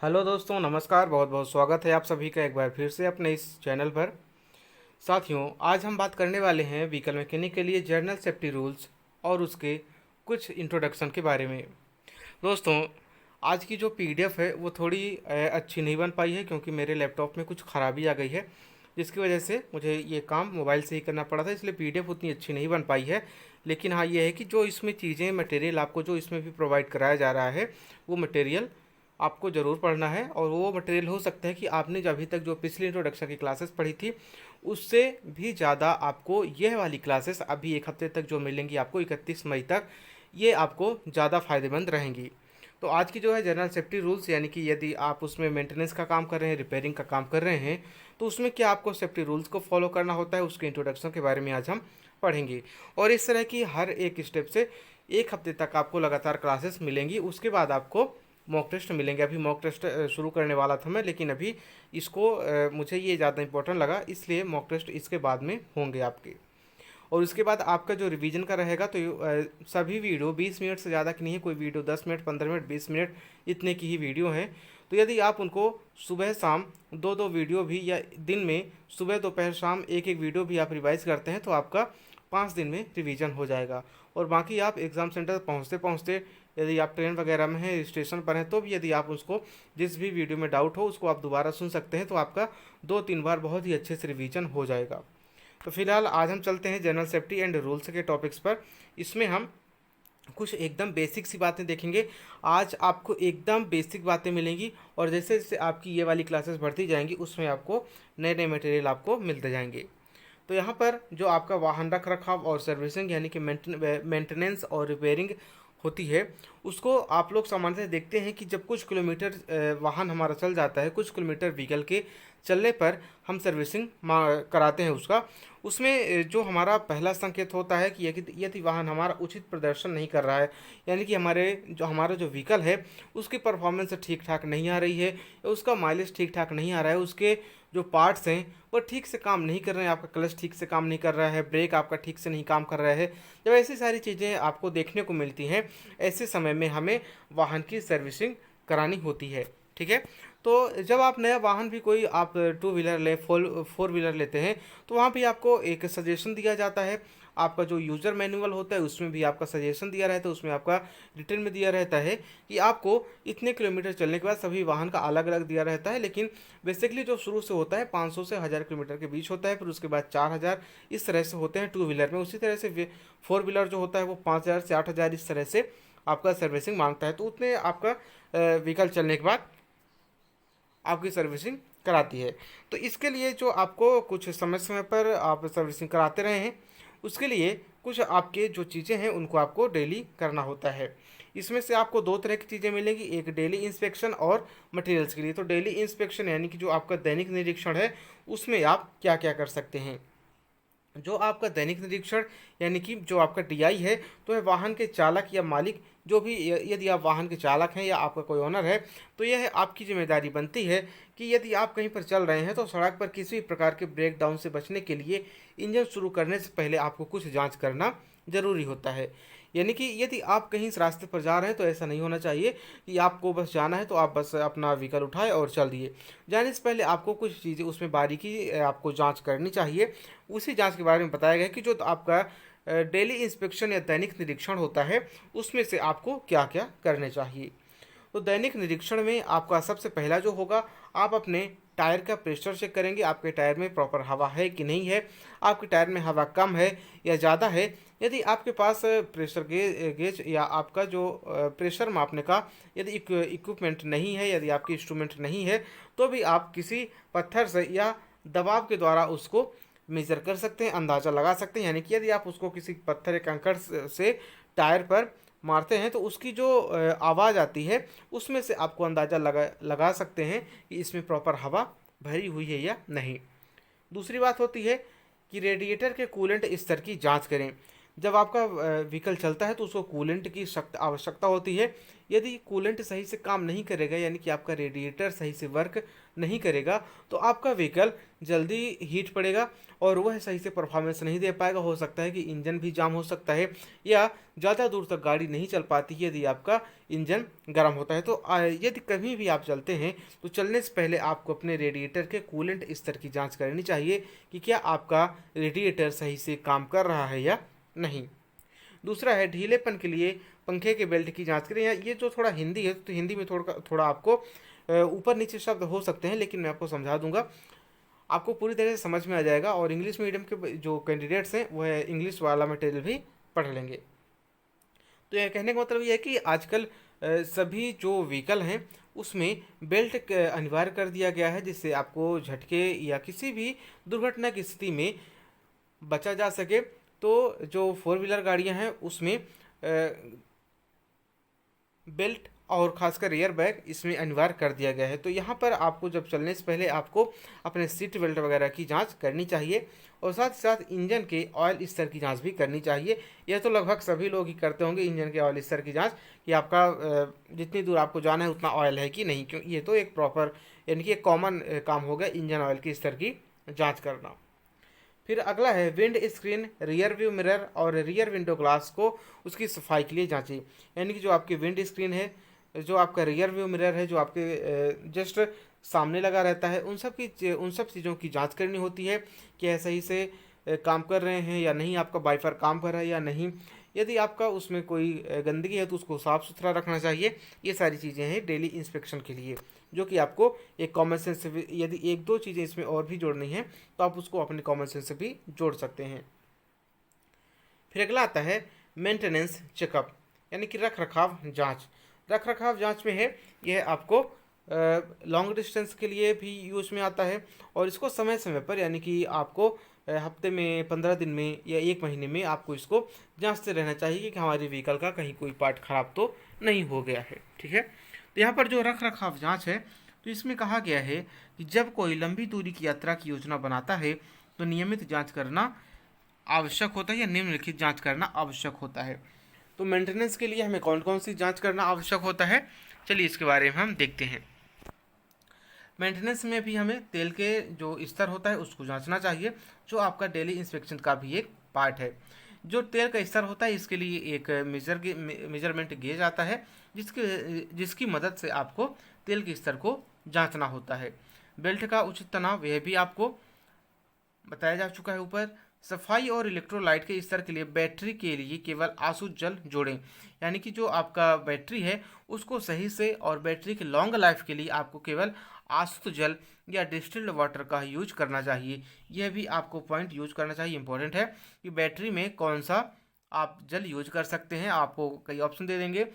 Hello दोस्तों, नमस्कार। बहुत बहुत स्वागत है आप सभी का एक बार फिर से अपने इस चैनल पर। साथियों, आज हम बात करने वाले हैं व्हीकल मैकेनिक के लिए जर्नल सेफ्टी रूल्स और उसके कुछ इंट्रोडक्शन के बारे में। दोस्तों, आज की जो पीडीएफ है वो थोड़ी अच्छी नहीं बन पाई है क्योंकि मेरे लैपटॉप में कुछ ख़राबी आ गई है, जिसकी वजह से मुझे ये काम मोबाइल से ही करना पड़ा था, इसलिए पीडीएफ उतनी अच्छी नहीं बन पाई है। लेकिन हाँ, ये है कि जो इसमें चीज़ें मटेरियल आपको जो इसमें भी प्रोवाइड कराया जा रहा है वो मटेरियल आपको ज़रूर पढ़ना है। और वो मटेरियल हो सकता है कि आपने जो अभी तक जो पिछली इंट्रोडक्शन की क्लासेस पढ़ी थी उससे भी ज़्यादा आपको यह वाली क्लासेस अभी एक हफ्ते तक जो मिलेंगी आपको 31 मई तक, ये आपको ज़्यादा फ़ायदेमंद रहेंगी। तो आज की जो है जनरल सेफ्टी रूल्स, यानी कि यदि आप उसमें मेंटेनेंस का काम कर रहे हैं, रिपेयरिंग का काम कर रहे हैं, तो उसमें क्या आपको सेफ्टी रूल्स को फॉलो करना होता है, उसके इंट्रोडक्शन के बारे में आज हम पढ़ेंगे। और इस तरह की हर एक स्टेप से एक हफ्ते तक आपको लगातार क्लासेस मिलेंगी। उसके बाद आपको मॉक टेस्ट मिलेंगे। अभी मॉक टेस्ट शुरू करने वाला था मैं, लेकिन अभी इसको मुझे ये ज़्यादा इंपॉर्टेंट लगा, इसलिए मॉक टेस्ट इसके बाद में होंगे आपके। और उसके बाद आपका जो रिवीजन का रहेगा, तो सभी वीडियो 20 मिनट से ज़्यादा की नहीं है। कोई वीडियो 10 मिनट, 15 मिनट, 20 मिनट इतने की ही वीडियो है। तो यदि आप उनको सुबह शाम दो दो वीडियो भी, या दिन में सुबह दोपहर शाम एक एक वीडियो भी आप रिवाइज करते हैं तो आपका 5 दिन में रिवीजन हो जाएगा। और बाकी आप एग्ज़ाम सेंटर पहुँचते पहुँचते, यदि आप ट्रेन वगैरह में हैं, स्टेशन पर हैं, तो भी यदि आप उसको जिस भी वीडियो में डाउट हो उसको आप दोबारा सुन सकते हैं, तो आपका 2-3 बार बहुत ही अच्छे से रिवीजन हो जाएगा। तो फिलहाल आज हम चलते हैं जनरल सेफ्टी एंड रूल्स के टॉपिक्स पर। इसमें हम कुछ एकदम बेसिक सी बातें देखेंगे। आज आपको एकदम बेसिक बातें मिलेंगी, और जैसे जैसे आपकी ये वाली क्लासेस बढ़ती जाएंगी उसमें आपको नए नए मटेरियल आपको मिलते जाएंगे। तो यहाँ पर जो आपका वाहन रख रखाव और सर्विसिंग, यानी कि मेंटेनेंस और रिपेयरिंग होती है, उसको आप लोग सामान्यतः देखते हैं कि जब कुछ किलोमीटर वाहन हमारा चल जाता है, कुछ किलोमीटर व्हीकल के चलने पर हम सर्विसिंग कराते हैं उसका। उसमें जो हमारा पहला संकेत होता है कि यदि वाहन हमारा उचित प्रदर्शन नहीं कर रहा है, यानी कि हमारा जो व्हीकल है उसकी परफॉर्मेंस ठीक ठाक नहीं आ रही है, या उसका माइलेज ठीक ठाक नहीं आ रहा है, उसके जो पार्ट्स हैं वो ठीक से काम नहीं कर रहे हैं, आपका क्लच ठीक से काम नहीं कर रहा है, ब्रेक आपका ठीक से नहीं काम कर रहा है, जब ऐसी सारी चीज़ें आपको देखने को मिलती हैं, ऐसे समय में हमें वाहन की सर्विसिंग करानी होती है। ठीक है। तो जब आप नया वाहन भी कोई आप टू व्हीलर ले, फोर व्हीलर लेते हैं, तो वहाँ भी आपको एक सजेशन दिया जाता है। आपका जो यूज़र मैनुअल होता है उसमें भी आपका सजेशन दिया रहता है, उसमें आपका रिटर्न में दिया रहता है कि आपको इतने किलोमीटर चलने के बाद सभी वाहन का अलग अलग दिया रहता है। लेकिन बेसिकली जो शुरू से होता है 500 से 1000 किलोमीटर के बीच होता है, फिर उसके बाद 4000 इस तरह से होते हैं टू व्हीलर में। उसी तरह से फोर व्हीलर जो होता है वो 5000 से 8000 इस तरह से आपका सर्विसिंग मांगता है। तो उतने आपका व्हीकल चलने के बाद आपकी सर्विसिंग कराती है। तो इसके लिए जो आपको कुछ समय समय पर आप सर्विसिंग कराते रहे हैं, उसके लिए कुछ आपके जो चीज़ें हैं उनको आपको डेली करना होता है। इसमें से आपको दो तरह की चीज़ें मिलेंगी, एक डेली इंस्पेक्शन और मटेरियल्स के लिए। तो डेली इंस्पेक्शन यानी कि जो आपका दैनिक निरीक्षण है, उसमें आप क्या क्या कर सकते हैं। जो आपका दैनिक निरीक्षण यानी कि जो आपका डीआई है, तो है वाहन के चालक या मालिक, जो भी यदि आप वाहन के चालक हैं या आपका कोई ओनर है, तो यह आपकी जिम्मेदारी बनती है कि यदि आप कहीं पर चल रहे हैं तो सड़क पर किसी भी प्रकार के ब्रेक डाउन से बचने के लिए इंजन शुरू करने से पहले आपको कुछ जांच करना ज़रूरी होता है। यानी कि यदि आप कहीं इस रास्ते पर जा रहे हैं तो ऐसा नहीं होना चाहिए कि आपको बस जाना है तो आप बस अपना व्हीकल उठाए और चल दिए। जाने से पहले आपको कुछ चीज़ें उसमें बारीकी आपको जांच करनी चाहिए। उसी जांच के बारे में बताया गया कि जो आपका डेली इंस्पेक्शन या दैनिक निरीक्षण होता है उसमें से आपको क्या क्या करने चाहिए। तो दैनिक निरीक्षण में आपका सबसे पहला जो होगा, आप अपने टायर का प्रेशर चेक करेंगे, आपके टायर में प्रॉपर हवा है कि नहीं है, आपके टायर में हवा कम है या ज़्यादा है। यदि आपके पास प्रेशर गेज या आपका जो प्रेशर मापने का यदि इक्विपमेंट नहीं है, यदि आपकी इंस्ट्रूमेंट नहीं है, तो भी आप किसी पत्थर से या दबाव के द्वारा उसको मेज़र कर सकते हैं, अंदाज़ा लगा सकते हैं। यानी कि यदि आप उसको किसी पत्थर या कंकड़ से टायर पर मारते हैं तो उसकी जो आवाज़ आती है उसमें से आपको अंदाज़ा लगा सकते हैं कि इसमें प्रॉपर हवा भरी हुई है या नहीं। दूसरी बात होती है कि रेडिएटर के कूलेंट स्तर की जांच करें। जब आपका व्हीकल चलता है तो उसको कूलेंट की आवश्यकता होती है। यदि कूलेंट सही से काम नहीं करेगा, यानी कि आपका रेडिएटर सही से वर्क नहीं करेगा, तो आपका व्हीकल जल्दी हीट पड़ेगा और वह सही से परफॉर्मेंस नहीं दे पाएगा। हो सकता है कि इंजन भी जाम हो सकता है या ज़्यादा दूर तक गाड़ी नहीं चल पाती है यदि आपका इंजन गर्म होता है। तो यदि कभी भी आप चलते हैं तो चलने से पहले आपको अपने रेडिएटर के कूलेंट स्तर की जांच करनी चाहिए कि क्या आपका रेडिएटर सही से काम कर रहा है या नहीं। दूसरा है ढीलेपन के लिए पंखे के बेल्ट की जांच करें। ये जो थोड़ा हिंदी है तो हिंदी में थोड़ा थोड़ा आपको ऊपर नीचे शब्द हो सकते हैं, लेकिन मैं आपको समझा दूंगा, आपको पूरी तरह से समझ में आ जाएगा। और इंग्लिश मीडियम के जो कैंडिडेट्स हैं वह इंग्लिश वाला मटेरियल भी पढ़ लेंगे। तो यह कहने का मतलब ये है कि आजकल सभी जो व्हीकल हैं उसमें बेल्ट अनिवार्य कर दिया गया है, जिससे आपको झटके या किसी भी दुर्घटना की स्थिति में बचा जा सके। तो जो फोर व्हीलर गाड़ियां हैं उसमें बेल्ट और खासकर एयर बैग इसमें अनिवार्य कर दिया गया है। तो यहाँ पर आपको जब चलने से पहले आपको अपने सीट बेल्ट वगैरह की जांच करनी चाहिए और साथ ही साथ इंजन के ऑयल स्तर की जांच भी करनी चाहिए। यह तो लगभग सभी लोग ही करते होंगे, इंजन के ऑयल स्तर की जांच, कि आपका जितनी दूर आपको जाना है उतना ऑयल है कि नहीं, क्योंकि ये तो एक प्रॉपर यानी कि एक कॉमन काम हो गया इंजन ऑयल की स्तर की जाँच करना। फिर अगला है wind screen, rear view mirror और रियर विंडो ग्लास को उसकी सफाई के लिए जांचें। यानी कि जो आपकी विंड स्क्रीन है, जो आपका रियर व्यू मिरर है, जो आपके जस्ट सामने लगा रहता है, उन सब चीज़ों की जांच करनी होती है कि यह सही से काम कर रहे हैं या नहीं, आपका वाइपर काम कर रहा है या नहीं। यदि आपका उसमें कोई गंदगी है तो उसको साफ़ सुथरा रखना चाहिए। ये सारी चीज़ें हैं डेली इंस्पेक्शन के लिए, जो कि आपको एक कॉमन सेंस से यदि एक दो चीज़ें इसमें और भी जोड़नी है तो आप उसको अपने कॉमन सेंस से भी जोड़ सकते हैं। फिर अगला आता है मेंटेनेंस चेकअप, यानी कि रख रखाव जाँच। रख रखाव जाँच में है यह आपको लॉन्ग डिस्टेंस के लिए भी यूज में आता है और इसको समय समय पर, यानी कि आपको हफ्ते में, 15 दिन में या 1 महीने में आपको इसको जांचते रहना चाहिए कि हमारी व्हीकल का कहीं कोई पार्ट खराब तो नहीं हो गया है। ठीक है, तो यहाँ पर जो रख रखाव जाँच है तो इसमें कहा गया है कि जब कोई लंबी दूरी की यात्रा की योजना बनाता है तो नियमित जाँच करना आवश्यक होता है या निम्नलिखित जाँच करना आवश्यक होता है। तो मेंटेनेंस के लिए हमें कौन कौन सी जाँच करना आवश्यक होता है, चलिए इसके बारे में हम देखते हैं। मेंटेनेंस में भी हमें तेल के जो स्तर होता है उसको जांचना चाहिए, जो आपका डेली इंस्पेक्शन का भी एक पार्ट है। जो तेल का स्तर होता है इसके लिए एक मेजरमेंट गेज आता है जिसकी मदद से आपको तेल के स्तर को जांचना होता है। बेल्ट का उचित तनाव यह भी आपको बताया जा चुका है ऊपर। सफाई और इलेक्ट्रोलाइट के स्तर के लिए बैटरी के लिए केवल आसुत जल जोड़ें, यानी कि जो आपका बैटरी है उसको सही से, और बैटरी के लॉन्ग लाइफ के लिए आपको केवल आसुत जल या डिस्टिल्ड वाटर का यूज करना चाहिए। यह भी आपको पॉइंट यूज करना चाहिए, इंपॉर्टेंट है कि बैटरी में कौन सा आप जल यूज कर सकते हैं। आपको कई ऑप्शन दे देंगे,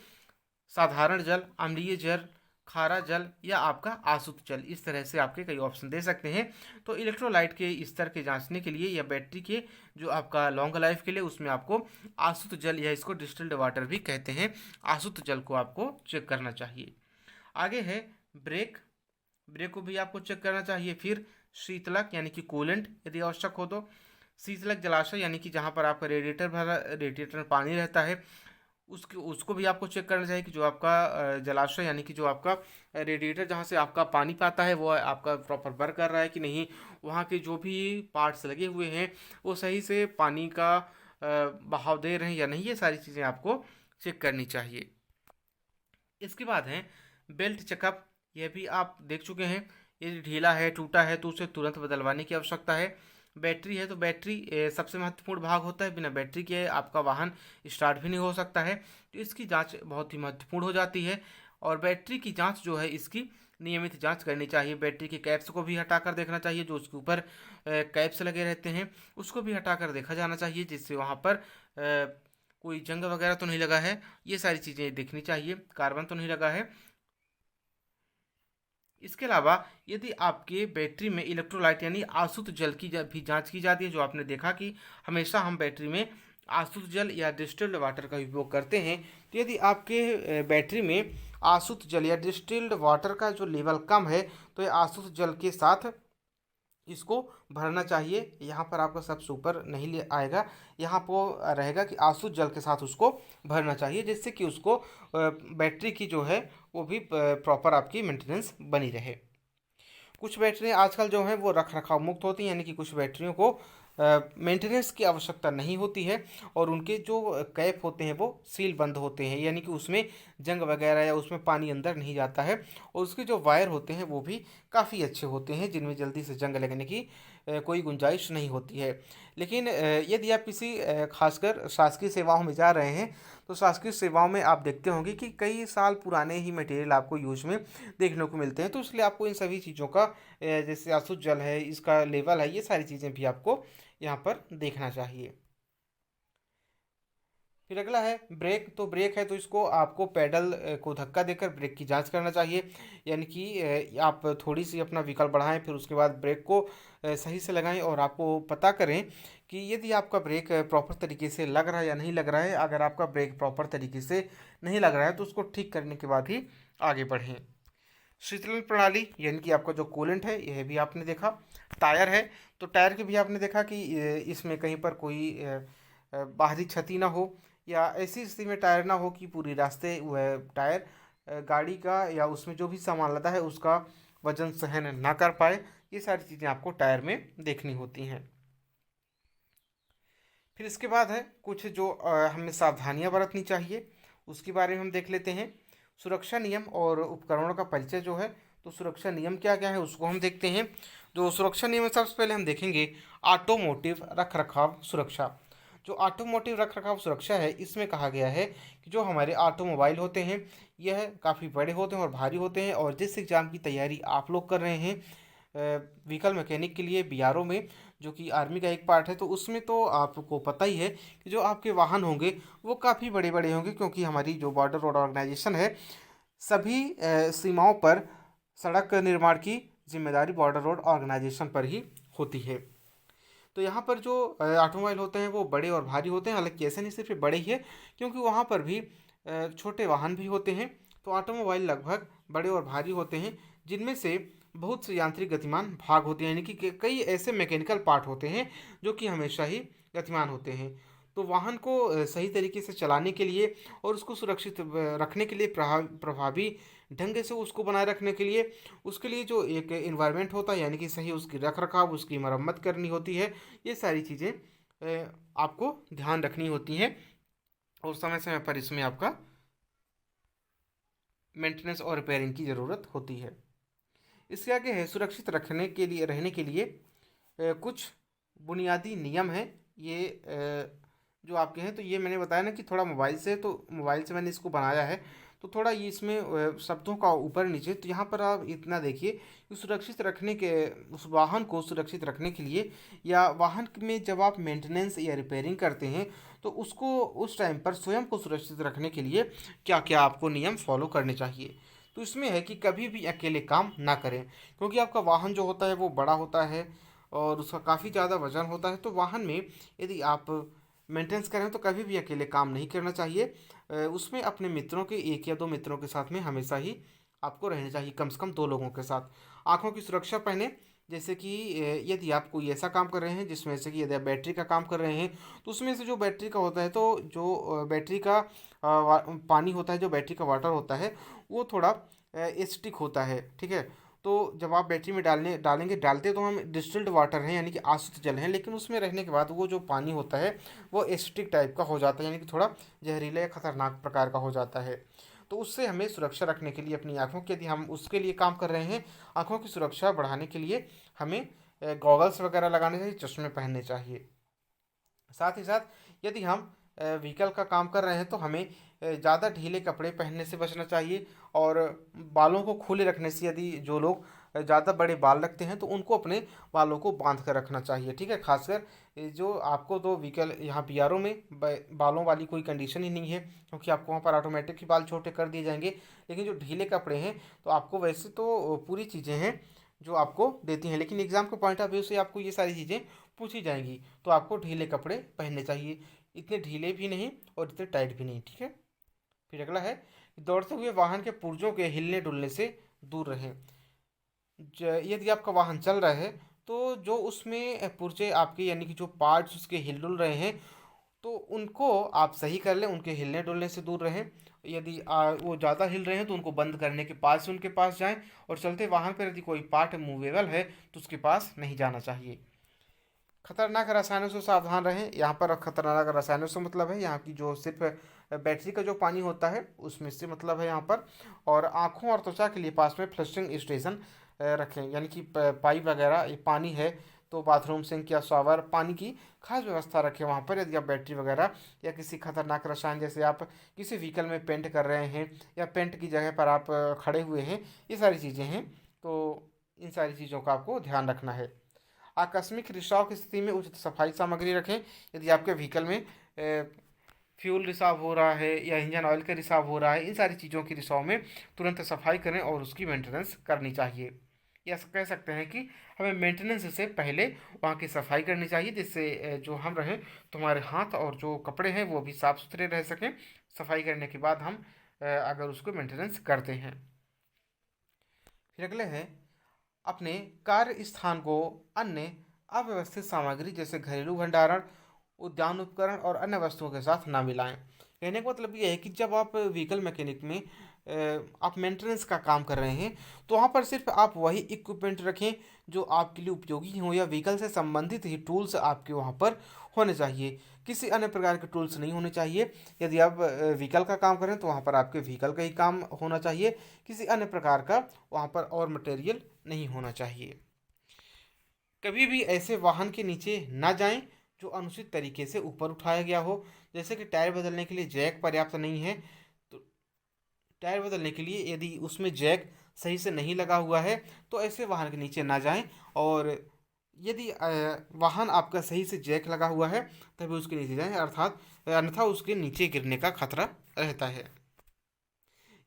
साधारण जल, अम्लीय जल, खारा जल या आपका आसुत जल, इस तरह से आपके कई ऑप्शन दे सकते हैं। तो इलेक्ट्रोलाइट के स्तर के जांचने के लिए या बैटरी के जो आपका लॉन्ग लाइफ के लिए उसमें आपको आसुत जल या इसको डिस्टिल्ड वाटर भी कहते हैं, आसुत जल को आपको चेक करना चाहिए। आगे है ब्रेक को भी आपको चेक करना चाहिए। फिर शीतलक यानी कि कूलेंट यदि आवश्यक हो तो। शीतलक जलाशय यानी कि जहाँ पर आपका रेडिएटर में पानी रहता है उसको भी आपको चेक करना चाहिए कि जो आपका जलाशय यानी कि जो आपका रेडिएटर जहाँ से आपका पानी पाता है वो आपका प्रॉपर वर्क कर रहा है कि नहीं, वहाँ के जो भी पार्ट्स लगे हुए हैं वो सही से पानी का बहाव दे रहे हैं या नहीं, ये सारी चीज़ें आपको चेक करनी चाहिए। इसके बाद है बेल्ट चेकअप, यह भी आप देख चुके हैं। यदि ढीला है, टूटा है तो उसे तुरंत बदलवाने की आवश्यकता है। बैटरी है तो बैटरी सबसे महत्वपूर्ण भाग होता है, बिना बैटरी के आपका वाहन स्टार्ट भी नहीं हो सकता है, तो इसकी जांच बहुत ही महत्वपूर्ण हो जाती है। और बैटरी की जांच जो है इसकी नियमित जांच करनी चाहिए। बैटरी के कैप्स को भी हटाकर देखना चाहिए, जो उसके ऊपर कैप्स लगे रहते हैं उसको भी हटाकर देखा जाना चाहिए, जिससे वहाँ पर कोई जंग वगैरह तो नहीं लगा है, ये सारी चीज़ें देखनी चाहिए, कार्बन तो नहीं लगा है। इसके अलावा यदि आपके बैटरी में इलेक्ट्रोलाइट यानी आसुत जल की भी जांच की जाती है, जो आपने देखा कि हमेशा हम बैटरी में आसुत जल या डिस्टिल्ड वाटर का उपयोग करते हैं, तो यदि आपके बैटरी में आसुत जल या डिस्टिल्ड वाटर का जो लेवल कम है तो ये आसुत जल के साथ इसको भरना चाहिए। यहाँ पर आपका सबसे ऊपर नहीं ले आएगा, यहाँ पर रहेगा कि आसुत जल के साथ उसको भरना चाहिए, जिससे कि उसको बैटरी की जो है वो भी प्रॉपर आपकी मेंटेनेंस बनी रहे। कुछ बैटरियाँ आजकल जो हैं वो रख रखाव मुक्त होती हैं, यानी कि कुछ बैटरियों को मेंटेनेंस की आवश्यकता नहीं होती है और उनके जो कैप होते हैं वो सील बंद होते हैं, यानी कि उसमें जंग वगैरह या उसमें पानी अंदर नहीं जाता है। और उसके जो वायर होते हैं वो भी काफ़ी अच्छे होते हैं, जिनमें जल्दी से जंग लगने की कोई गुंजाइश नहीं होती है। लेकिन यदि आप किसी खासकर शासकीय सेवाओं में जा रहे हैं, तो शासकीय सेवाओं में आप देखते होंगे कि कई साल पुराने ही मटेरियल आपको यूज में देखने को मिलते हैं। तो इसलिए आपको इन सभी चीज़ों का जैसे अशुद्ध जल है, इसका लेवल है, ये सारी चीज़ें भी आपको यहाँ पर देखना चाहिए। फिर अगला है ब्रेक। तो ब्रेक है तो इसको आपको पैडल को धक्का देकर ब्रेक की जांच करना चाहिए, यानी कि आप थोड़ी सी अपना व्हीकल बढ़ाएं, फिर उसके बाद ब्रेक को सही से लगाएं और आपको पता करें कि यदि आपका ब्रेक प्रॉपर तरीके से लग रहा है या नहीं लग रहा है। अगर आपका ब्रेक प्रॉपर तरीके से नहीं लग रहा है तो उसको ठीक करने के बाद ही आगे बढ़ें। शीतलन प्रणाली यानी कि आपका जो कूलेंट है यह भी आपने देखा। टायर है तो टायर के भी आपने देखा कि इसमें कहीं पर कोई बाहरी क्षति ना हो, या ऐसी स्थिति में टायर ना हो कि पूरी रास्ते वह टायर गाड़ी का या उसमें जो भी सामान लदा है उसका वजन सहन ना कर पाए। ये सारी चीज़ें आपको टायर में देखनी होती हैं। फिर इसके बाद है कुछ जो हमें सावधानियां बरतनी चाहिए, उसके बारे में हम देख लेते हैं। सुरक्षा नियम और उपकरणों का परिचय जो है, तो सुरक्षा नियम क्या क्या है उसको हम देखते हैं। जो सुरक्षा नियम है सबसे पहले हम देखेंगे ऑटोमोटिव रख रखाव सुरक्षा। जो ऑटोमोटिव रख रखाव सुरक्षा है इसमें कहा गया है कि जो हमारे ऑटोमोबाइल होते हैं यह काफ़ी बड़े होते हैं और भारी होते हैं, और जिस एग्ज़ाम की तैयारी आप लोग कर रहे हैं व्हीकल मैकेनिक के लिए बीआरओ में, जो कि आर्मी का एक पार्ट है, तो उसमें तो आपको पता ही है कि जो आपके वाहन होंगे वो काफ़ी बड़े बड़े होंगे, क्योंकि हमारी जो बॉर्डर रोड ऑर्गेनाइजेशन है सभी सीमाओं पर सड़क निर्माण की जिम्मेदारी बॉर्डर रोड ऑर्गेनाइजेशन पर ही होती है। तो यहाँ पर जो ऑटोमोबाइल होते हैं वो बड़े और भारी होते हैं, हालांकि ऐसे नहीं सिर्फ ये बड़े ही है, क्योंकि वहाँ पर भी छोटे वाहन भी होते हैं। तो ऑटोमोबाइल लगभग बड़े और भारी होते हैं, जिनमें से बहुत से यांत्रिक गतिमान भाग होते हैं, यानी कि कई ऐसे मैकेनिकल पार्ट होते हैं जो कि हमेशा ही गतिमान होते हैं। तो वाहन को सही तरीके से चलाने के लिए और उसको सुरक्षित रखने के लिए, प्रभावी ढंग से उसको बनाए रखने के लिए, उसके लिए जो एक इन्वायरमेंट होता है, यानी कि सही उसकी रख रखाव, उसकी मरम्मत करनी होती है। ये सारी चीज़ें आपको ध्यान रखनी होती हैं और समय समय पर इसमें आपका मेंटेनेंस और रिपेयरिंग की ज़रूरत होती है। इसके आगे है सुरक्षित रखने के लिए रहने के लिए कुछ बुनियादी नियम हैं। ये जो आपके हैं, तो ये मैंने बताया ना कि थोड़ा मोबाइल से, तो मोबाइल से मैंने इसको बनाया है, तो थोड़ा ये इसमें शब्दों का ऊपर नीचे, तो यहाँ पर आप इतना देखिए कि सुरक्षित रखने के, उस वाहन को सुरक्षित रखने के लिए या वाहन में जब आप मेंटेनेंस या रिपेयरिंग करते हैं तो उसको उस टाइम पर स्वयं को सुरक्षित रखने के लिए क्या क्या आपको नियम फॉलो करने चाहिए। तो इसमें है कि कभी भी अकेले काम ना करें, क्योंकि आपका वाहन जो होता है वो बड़ा होता है और उसका काफ़ी ज़्यादा वजन होता है। तो वाहन में यदि आप मेंटेनेंस करें तो कभी भी अकेले काम नहीं करना चाहिए। उसमें अपने मित्रों के, एक या दो मित्रों के साथ में हमेशा ही आपको रहना चाहिए, कम से कम दो लोगों के साथ। आँखों की सुरक्षा पहने, जैसे कि यदि आप कोई ऐसा काम कर रहे हैं जिसमें से कि यदि आप बैटरी का काम कर रहे हैं तो उसमें से जो बैटरी का होता है, तो जो बैटरी का पानी होता है, जो बैटरी का वाटर होता है वो थोड़ा एसिडिक होता है, ठीक है। तो जब आप बैटरी में डालते तो हम डिस्टिल्ड वाटर हैं, यानी कि आशुद्ध जल हैं, लेकिन उसमें रहने के बाद वो जो पानी होता है वो एसिडिक टाइप का हो जाता है, यानी कि थोड़ा जहरीला या खतरनाक प्रकार का हो जाता है। तो उससे हमें सुरक्षा रखने के लिए अपनी आँखों की, यदि हम उसके लिए काम कर रहे हैं, आँखों की सुरक्षा बढ़ाने के लिए हमें गॉगल्स वगैरह लगाने चाहिए, चश्मे पहनने चाहिए। साथ ही साथ यदि हम व्हीकल का काम कर रहे हैं तो हमें ज़्यादा ढीले कपड़े पहनने से बचना चाहिए, और बालों को खुले रखने से, यदि जो लोग ज़्यादा बड़े बाल रखते हैं तो उनको अपने बालों को बांध कर रखना चाहिए, ठीक है। खासकर जो आपको तो व्हीकल यहाँ बीआरओ में बालों वाली कोई कंडीशन ही नहीं है, क्योंकि आपको वहाँ पर ऑटोमेटिक ही बाल छोटे कर दिए जाएंगे। लेकिन जो ढीले कपड़े हैं तो आपको वैसे तो पूरी चीज़ें हैं जो आपको देती हैं, लेकिन एग्ज़ाम के पॉइंट ऑफ व्यू से आपको ये सारी चीज़ें पूछी जाएंगी, तो आपको ढीले कपड़े पहनने चाहिए, इतने ढीले भी नहीं और इतने टाइट भी नहीं, ठीक है। फिर अगला है दौड़ते हुए वाहन के पुर्जों के हिलने डुलने से दूर रहें। यदि आपका वाहन चल रहा है तो जो उसमें पुर्जे आपके यानी कि जो पार्ट्स उसके हिल डुल रहे हैं, तो उनको आप सही कर लें, उनके हिलने डुलने से दूर रहें। यदि वो ज़्यादा हिल रहे हैं तो उनको बंद करने के पास उनके पास जाएं, और चलते वाहन पर यदि कोई पार्ट मूवेबल है तो उसके पास नहीं जाना चाहिए। खतरनाक रसायनों से सावधान रहें। यहाँ पर खतरनाक रसायनों से मतलब है यहाँ की जो सिर्फ बैटरी का जो पानी होता है उसमें से मतलब है यहाँ पर। और आँखों और त्वचा के लिए पास में फ्लशिंग स्टेशन रखें, यानी कि पाइप वगैरह ये पानी है तो बाथरूम सिंक या शॉवर पानी की खास व्यवस्था रखें वहाँ पर। यदि आप बैटरी वगैरह या किसी खतरनाक रसायन, जैसे आप किसी व्हीकल में पेंट कर रहे हैं या पेंट की जगह पर आप खड़े हुए हैं, ये सारी चीज़ें हैं, तो इन सारी चीज़ों का आपको ध्यान रखना है। आकस्मिक रिसाव की स्थिति में उचित सफाई सामग्री रखें। यदि आपके व्हीकल में फ्यूल रिसाव हो रहा है या इंजन ऑयल का रिसाव हो रहा है, इन सारी चीज़ों की रिसाव में तुरंत सफाई करें और उसकी मेंटेनेंस करनी चाहिए। या कह सकते हैं कि हमें मेंटेनेंस से पहले वहाँ की सफाई करनी चाहिए, जिससे जो हम रहें तो हमारे हाथ और जो कपड़े हैं वो भी साफ़ सुथरे रह सकें। सफाई करने के बाद हम अगर उसको मेंटेनेंस करते हैं। फिर अगले हैं, अपने कार्य स्थान को अन्य अव्यवस्थित सामग्री जैसे घरेलू भंडारण, उद्यान उपकरण और अन्य वस्तुओं के साथ ना मिलाएं। कहने का मतलब ये है कि जब आप व्हीकल मैकेनिक में आप मेंटेनेंस का काम कर रहे हैं तो वहाँ पर सिर्फ आप वही इक्विपमेंट रखें जो आपके लिए उपयोगी हो, या व्हीकल से संबंधित ही टूल्स आपके वहाँ पर होने चाहिए। किसी अन्य प्रकार के टूल्स नहीं होने चाहिए। यदि आप व्हीकल का काम करें तो वहाँ पर आपके व्हीकल का ही काम होना चाहिए, किसी अन्य प्रकार का वहाँ पर और मटेरियल नहीं होना चाहिए। कभी भी ऐसे वाहन के नीचे ना जाएं जो अनुचित तरीके से ऊपर उठाया गया हो, जैसे कि टायर बदलने के लिए जैक पर्याप्त नहीं है, तो टायर बदलने के लिए यदि उसमें जैक सही से नहीं लगा हुआ है तो ऐसे वाहन के नीचे ना जाएं। और यदि वाहन आपका सही से जैक लगा हुआ है तभी उसके नीचे जाएं, अर्थात अन्यथा उसके नीचे गिरने का खतरा रहता है।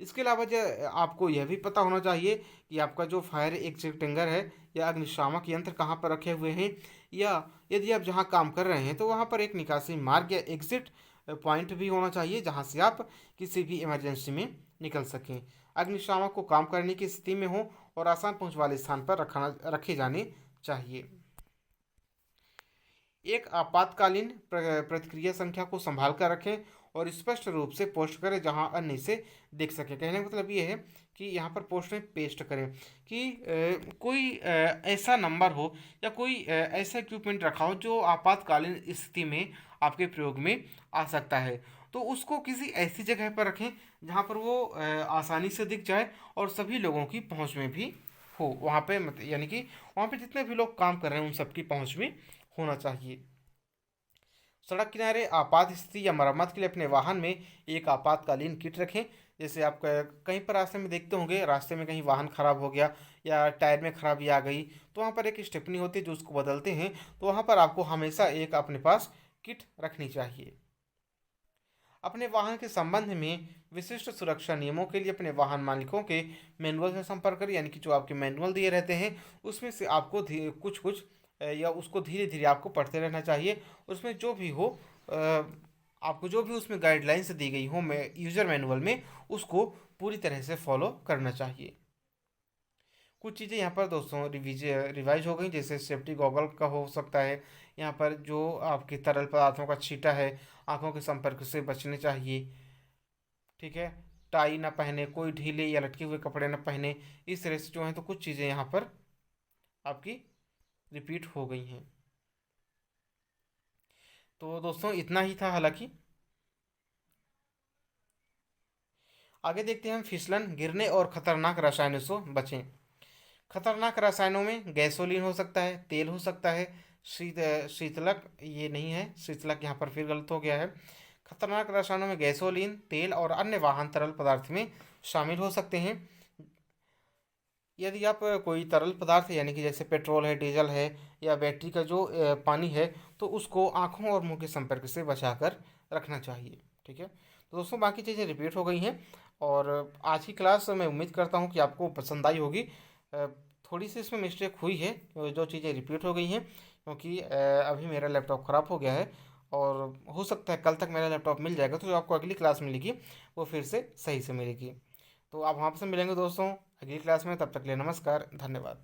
इसके अलावा जो आपको यह भी पता होना चाहिए कि आपका जो फायर एक्सटिंगर है या अग्निशामक यंत्र कहाँ पर रखे हुए हैं, या यदि आप जहाँ काम कर रहे हैं तो वहाँ पर एक निकासी मार्ग या एग्जिट पॉइंट भी होना चाहिए जहाँ से आप किसी भी इमरजेंसी में निकल सकें। अग्निशामक को काम करने की स्थिति में हो और आसान पहुँच वाले स्थान पर रखे जाने चाहिए। एक आपातकालीन प्रतिक्रिया संख्या को संभाल कर रखें और स्पष्ट रूप से पोस्ट करें जहां अन्य इसे देख सके। कहने का मतलब ये है कि यहाँ पर पोस्ट में पेस्ट करें कि कोई ऐसा नंबर हो या कोई ऐसा इक्विपमेंट रखा हो जो आपातकालीन स्थिति में आपके प्रयोग में आ सकता है, तो उसको किसी ऐसी जगह पर रखें जहाँ पर वो आसानी से दिख जाए और सभी लोगों की पहुँच में भी हो। वहाँ पे यानी कि वहाँ पे जितने भी लोग काम कर रहे हैं उन सबकी पहुँच में होना चाहिए। सड़क किनारे आपात स्थिति या मरम्मत के लिए अपने वाहन में एक आपातकालीन किट रखें। जैसे आप कहीं पर रास्ते में देखते होंगे, रास्ते में कहीं वाहन खराब हो गया या टायर में खराबी आ गई तो वहाँ पर एक स्टेपनी होती है जो उसको बदलते हैं, तो वहाँ पर आपको हमेशा एक अपने पास किट रखनी चाहिए। अपने वाहन के संबंध में विशिष्ट सुरक्षा नियमों के लिए अपने वाहन मालिकों के मैनुअल से संपर्क करें, यानी कि जो आपके मैनुअल दिए रहते हैं उसमें से आपको कुछ कुछ या उसको धीरे धीरे आपको पढ़ते रहना चाहिए। उसमें जो भी हो आपको जो भी उसमें गाइडलाइंस दी गई हो यूज़र मैनुअल में, उसको पूरी तरह से फॉलो करना चाहिए। कुछ चीज़ें यहाँ पर दोस्तों रिवाइज हो गई, जैसे सेफ्टी गॉगल का हो सकता है। यहाँ पर जो आपके तरल पदार्थों का छींटा है आंखों के संपर्क से बचने चाहिए। ठीक है, टाई ना पहने, कोई ढीले या लटके हुए कपड़े ना पहने, इस तरह से जो है तो कुछ चीज़ें यहाँ पर आपकी रिपीट हो गई हैं। तो दोस्तों इतना ही था। हालांकि आगे देखते हैं हम, फिसलन गिरने और खतरनाक रसायनों से बचें। खतरनाक रसायनों में गैसोलीन हो सकता है, तेल हो सकता है, शीतलक ये नहीं है, शीतलक यहाँ पर फिर गलत हो गया है। खतरनाक रसायनों में गैसोलीन, तेल और अन्य वाहन तरल पदार्थ में शामिल हो सकते हैं। यदि आप कोई तरल पदार्थ यानी कि जैसे पेट्रोल है, डीजल है या बैटरी का जो पानी है, तो उसको आँखों और मुंह के संपर्क से बचाकर रखना चाहिए। ठीक है, तो दोस्तों बाकी चीज़ें रिपीट हो गई हैं और आज की क्लास मैं उम्मीद करता हूँ कि आपको पसंद आई होगी। थोड़ी सी इसमें मिस्टेक हुई है, जो चीज़ें रिपीट हो गई हैं क्योंकि अभी मेरा लैपटॉप ख़राब हो गया है और हो सकता है कल तक मेरा लैपटॉप मिल जाएगा, तो जो आपको अगली क्लास मिलेगी वो फिर से सही से मिलेगी। तो आप वहाँ से मिलेंगे दोस्तों अगली क्लास में। तब तक के लिए नमस्कार, धन्यवाद।